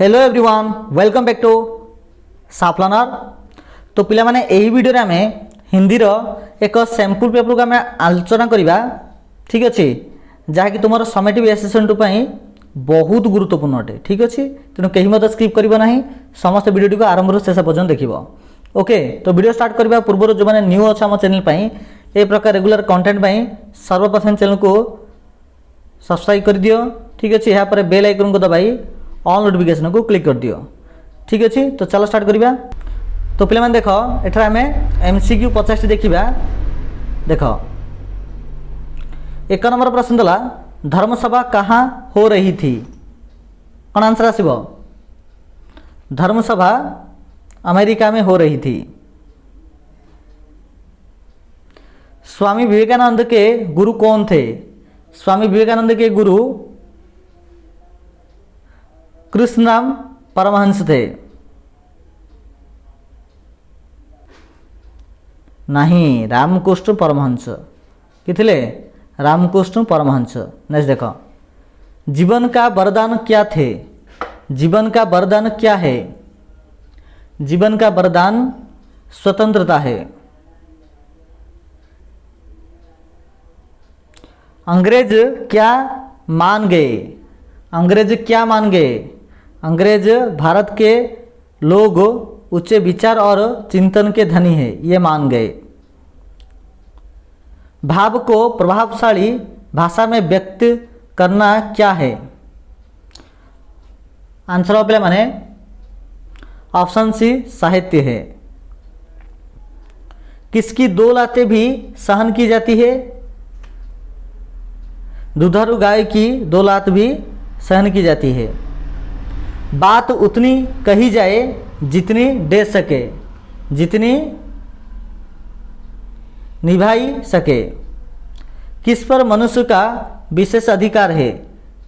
Hello everyone welcome back to साफ learner. तो पिला माने एही वीडियो रे आमे हिंदी रो एक सैंपल पेपर को आमे आलोचना करिबा। ठीक अछि, जहा कि तुमर समेटिव एसेसन टू पई बहुत गुरुत्वपूर्ण अटे। ठीक अछि, तेणु कहीं मत स्किप करिवो नाही, समस्त वीडियो को आरंभ शेष पर्यंत देखिबो। ओके, तो वीडियो स्टार्ट करबा पूर्व जो माने न्यू अच्छा हम चैनल पई ए प्रकार रेगुलर कंटेंट पई सर्वप्रथम चैनल को सब्सक्राइब कर दियो। ठीक अछि, यहाँ पर बेल आइकन को दबाई ऑल नोटिफिकेशन को क्लिक कर दियो। ठीक अच्छे, तो चलो स्टार्ट करिबा। तो पिला माने देखो एठरा हमें एमसीक्यू 50 देखिबा। देखो एक नंबर प्रश्न दला, धर्मसभा कहाँ हो रही थी? कौन आंसर आसीबो? धर्मसभा अमेरिका में हो रही थी। स्वामी विवेकानंद के गुरु कौन थे? स्वामी विवेकानंद के गुरु कृष्णराम परमहंस थे। नहीं, रामकृष्ण परमहंस किथिले? रामकृष्ण परमहंस। नेक्स्ट देखो, जीवन का वरदान क्या थे? जीवन का वरदान क्या है? जीवन का वरदान स्वतंत्रता है। अंग्रेज क्या मान गए? अंग्रेज क्या मान गए? अंग्रेज भारत के लोग उच्च विचार और चिंतन के धनी है, ये मान गए। भाव को प्रभावशाली भाषा में व्यक्त करना क्या है? आंसर ऑफ माने ऑप्शन सी साहित्य है। किसकी दो लातें भी सहन की जाती है? दुधारू गाय की दो लात भी सहन की जाती है। बात उतनी कही जाए जितनी दे सके, जितनी निभाई सके। किस पर मनुष्य का विशेष अधिकार है?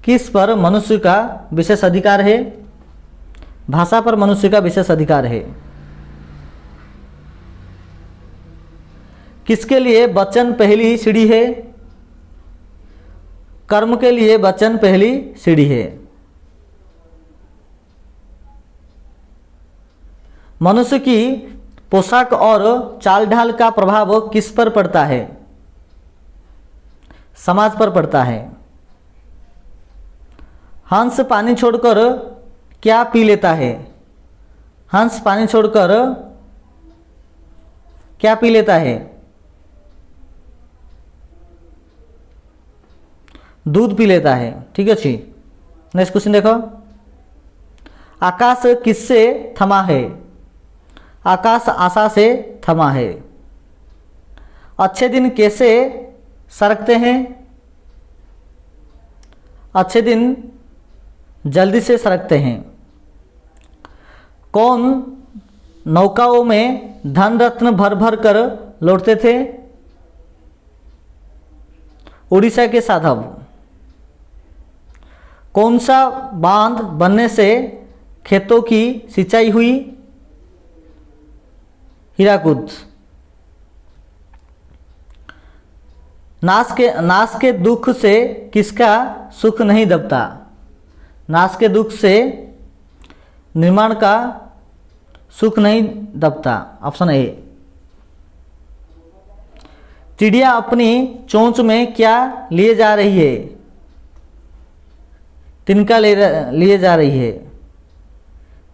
किस पर मनुष्य का विशेष अधिकार है? भाषा पर मनुष्य का विशेष अधिकार है। किसके लिए वचन पहली सीढ़ी है? कर्म के लिए वचन पहली सीढ़ी है। मनुष्य की पोशाक और चाल ढाल का प्रभाव किस पर पड़ता है? समाज पर पड़ता है। हंस पानी छोड़कर क्या पी लेता है? हंस पानी छोड़कर क्या पी लेता है? दूध पी लेता है। ठीक अच्छी, नेक्स्ट क्वेश्चन देखो, आकाश किससे थमा है? आकाश आशा से थमा है। अच्छे दिन कैसे सरकते हैं? अच्छे दिन जल्दी से सरकते हैं। कौन नौकाओं में धन रत्न भर भर कर लौटते थे? उड़ीसा के साधव। कौन सा बांध बनने से खेतों की सिंचाई हुई? हीराकुद। नाश के दुख से किसका सुख नहीं दबता? नाश के दुख से निर्माण का सुख नहीं दबता। Option A. चिड़िया अपनी चोंच में क्या लिए जा रही है? तिनका लिए जा रही है।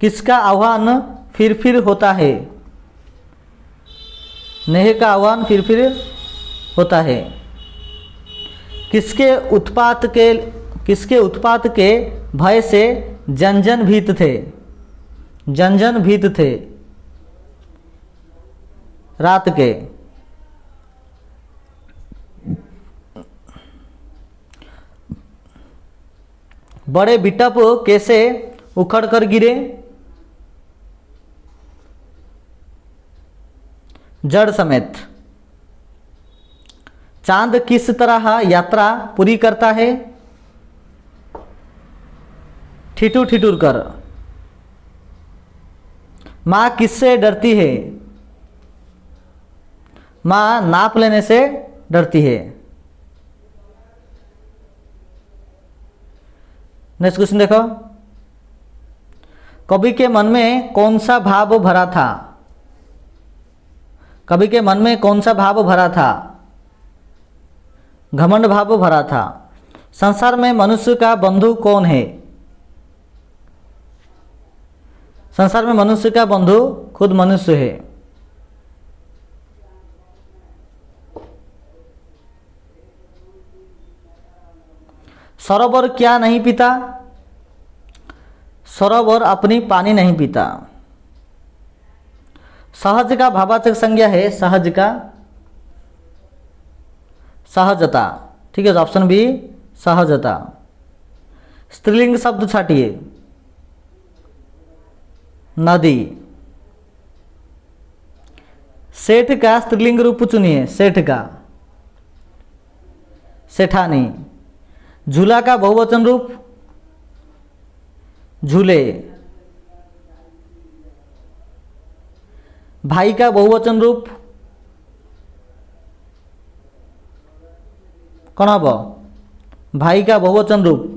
किसका आह्वान फिर फिर होता है? नेह का आह्वान फिर फिर होता है। किसके उत्पात के भय से जन जन भीत थे? जन जन भीत थे रात के। बड़े बिटप कैसे उखड़ कर गिरे? जड़ समेत। चांद किस तरह यात्रा पूरी करता है? ठिठुर ठिठुर कर। माँ किससे डरती है? माँ नाप लेने से डरती है। नेक्स्ट क्वेश्चन देखो, कवि के मन में कौन सा भाव भरा था? कवि के मन में कौन सा भाव भरा था? घमंड भाव भरा था। संसार में मनुष्य का बंधु कौन है? संसार में मनुष्य का बंधु खुद मनुष्य है। सरोवर क्या नहीं पीता? सरोवर अपनी पानी नहीं पीता। सहज का भावाचक संज्ञा है सहज का सहजता। ठीक है, ऑप्शन बी सहजता। स्त्रीलिंग शब्द छाटिए। नदी। सेठ का स्त्रीलिंग रूप चुनिए। सेठ का सेठानी। झूला का बहुवचन रूप झूले। भाई का बहुवचन रूप कौन हम? भाई का बहुवचन रूप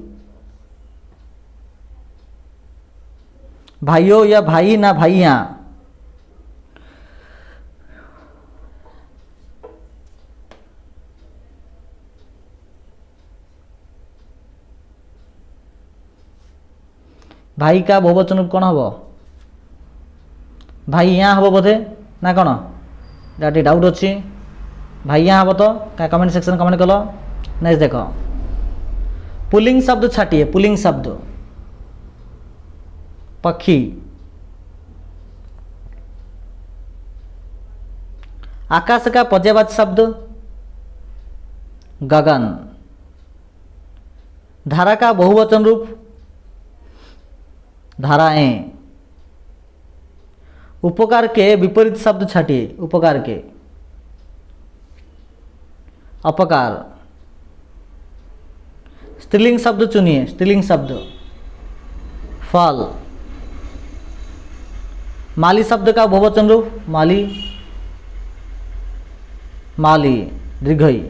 भाइयों या भाई ना भाइयां। भाई का बहुवचन रूप कौन हम? भाई यहाँ हम बोधे ना कौन? डाटी डाउट अच्छी। भाई यहाँ हम तो क्या कमेंट सेक्शन कमेंट कल। नेक्स्ट देख, पुलिंग शब्द छाटिए। पुलिंग शब्द पक्षी। आकाश का पर्यायवाची शब्द गगन। धारा का बहुवचन रूप धाराएं। उपकार के विपरीत शब्द छाटिए। उपकार के अपकार। स्त्रीलिंग शब्द चुनिए। स्त्रीलिंग शब्द फल। माली शब्द का बहुवचन रूप माली माली दीर्घई।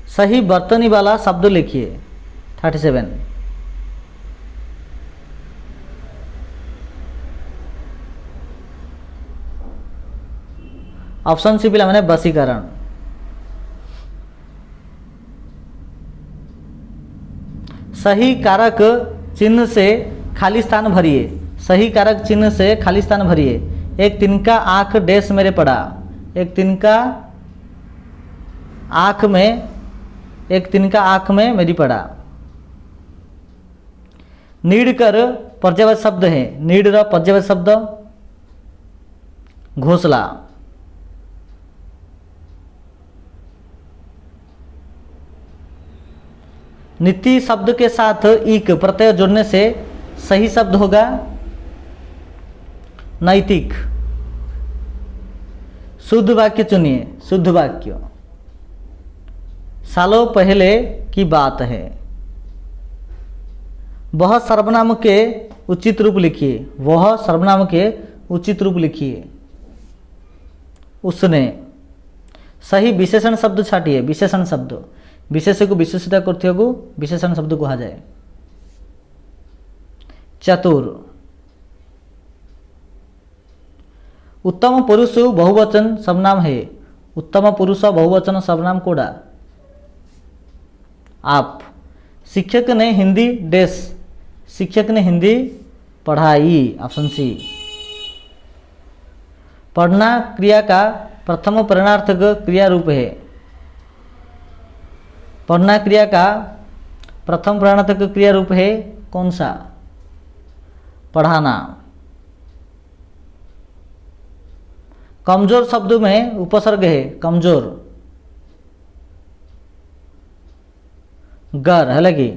सही बर्तनी वाला शब्द लिखिए। 37। ऑप्शन सी पिला मैंने बसीकरण। सही कारक चिन्ह से खाली स्थान भरिए। सही कारक चिन्ह से खाली स्थान भरिए। एक तिनका आंख डैश मेरे पड़ा। एक तिनका आंख में एक तिनका आंख में मेरी पड़ा। नीड कर पर्यायवाची शब्द है। नीड र पर्यायवाची शब्द घोंसला। नीति शब्द के साथ इक प्रत्यय जोड़ने से सही शब्द होगा नैतिक। शुद्ध वाक्य चुनिए। शुद्ध वाक्य सालों पहले की बात है। वह सर्वनाम के उचित रूप लिखिए। वह सर्वनाम के उचित रूप लिखिए। उसने। सही विशेषण शब्द छाटिए। विशेषण शब्द विशेष को विशेषता करते विशेषण शब्द कहा जाए। चतुर। उत्तम पुरुष बहुवचन सर्वनाम है। उत्तम पुरुष बहुवचन सर्वनाम कोड़ा आप। शिक्षक ने हिंदी डैश। शिक्षक ने हिंदी पढ़ाई। Option C. पढ़ना क्रिया का प्रथम परिणार्थक क्रिया रूप है। पढ़ना क्रिया का प्रथम परिणार्थक क्रिया रूप है कौन सा? पढ़ाना। कमजोर शब्द में उपसर्ग है कमजोर। गर है लगी।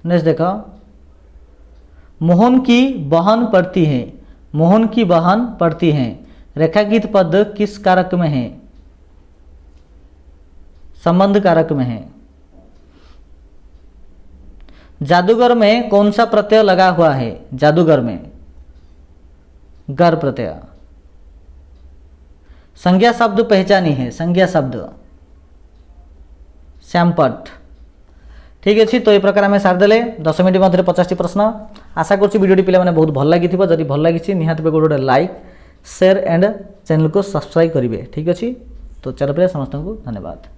नेक्स्ट देखो, मोहन की बहन पढ़ती है। मोहन की बहन पढ़ती हैं। रेखांकित पद किस कारक में है? संबंध कारक में है। जादूगर में कौन सा प्रत्यय लगा हुआ है? जादूगर में गर प्रत्यय। संज्ञा शब्द पहचानी है। संज्ञा शब्द श्यामपट। ठीक अच्छे तो ये प्रकार आम सारिदे 10 मिनट मध्य 50 प्रश्न आशा करुँच भिडियोटी पे बहुत भल लगी जदि भल लगी निहाती गोटे लाइक शेयर एंड चैनल को सब्सक्राइब करेंगे ठीक अच्छे तो चलो पे समस्त को धन्यवाद।